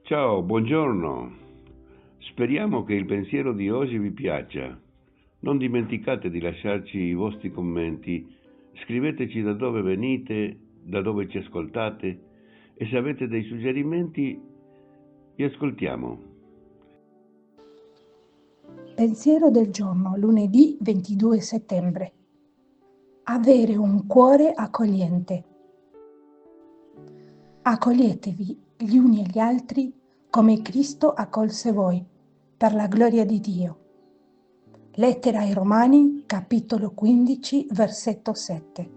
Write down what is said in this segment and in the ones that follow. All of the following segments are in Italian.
Ciao, buongiorno. Speriamo che il pensiero di oggi vi piaccia. Non dimenticate di lasciarci i vostri commenti. Scriveteci da dove venite, da dove ci ascoltate e se avete dei suggerimenti vi ascoltiamo. Pensiero del giorno, lunedì 22 settembre. Avere un cuore accogliente. Accoglietevi gli uni e gli altri come Cristo accolse voi, per la gloria di Dio. Lettera ai Romani, capitolo 15, versetto 7.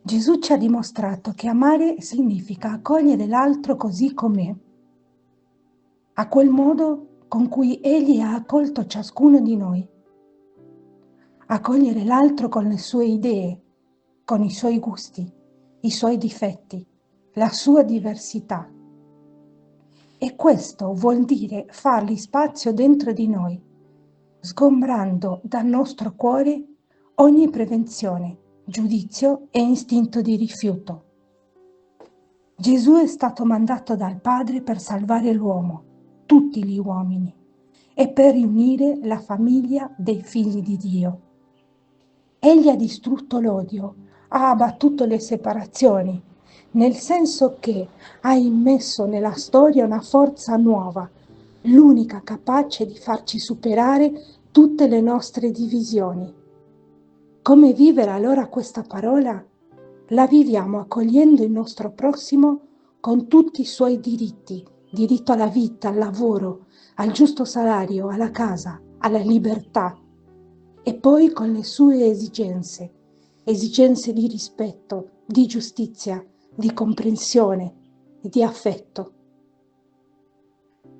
Gesù ci ha dimostrato che amare significa accogliere l'altro così com'è, a quel modo con cui Egli ha accolto ciascuno di noi. Accogliere l'altro con le sue idee, con i suoi gusti, i suoi difetti, la sua diversità. E questo vuol dire fargli spazio dentro di noi, sgombrando dal nostro cuore ogni prevenzione, giudizio e istinto di rifiuto. Gesù è stato mandato dal Padre per salvare l'uomo, tutti gli uomini, e per riunire la famiglia dei figli di Dio. Egli ha distrutto l'odio, ha abbattuto le separazioni, nel senso che ha immesso nella storia una forza nuova, l'unica capace di farci superare tutte le nostre divisioni. Come vivere allora questa parola? La viviamo accogliendo il nostro prossimo con tutti i suoi diritti, diritto alla vita, al lavoro, al giusto salario, alla casa, alla libertà, e poi con le sue esigenze di rispetto, di giustizia, di comprensione e di affetto.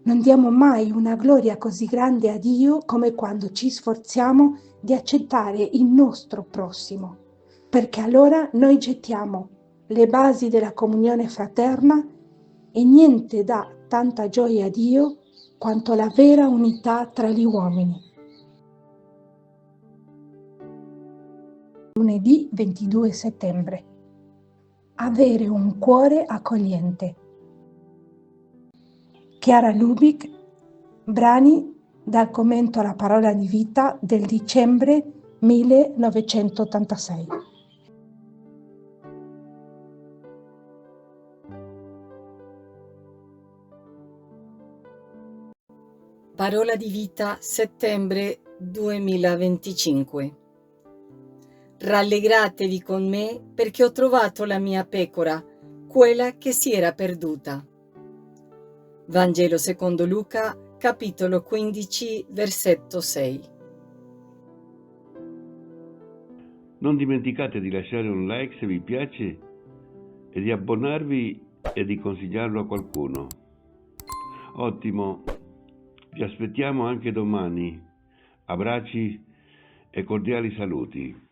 Non diamo mai una gloria così grande a Dio come quando ci sforziamo di accettare il nostro prossimo, perché allora noi gettiamo le basi della comunione fraterna e niente dà tanta gioia a Dio quanto la vera unità tra gli uomini. Lunedì 22 settembre. Avere un cuore accogliente. Chiara Lubick, brani dal commento alla parola di vita del dicembre 1986. Parola di vita, settembre 2025. Rallegratevi con me perché ho trovato la mia pecora, quella che si era perduta. Vangelo secondo Luca, capitolo 15, versetto 6. Non dimenticate di lasciare un like se vi piace e di abbonarvi e di consigliarlo a qualcuno. Ottimo, vi aspettiamo anche domani. Abbracci e cordiali saluti.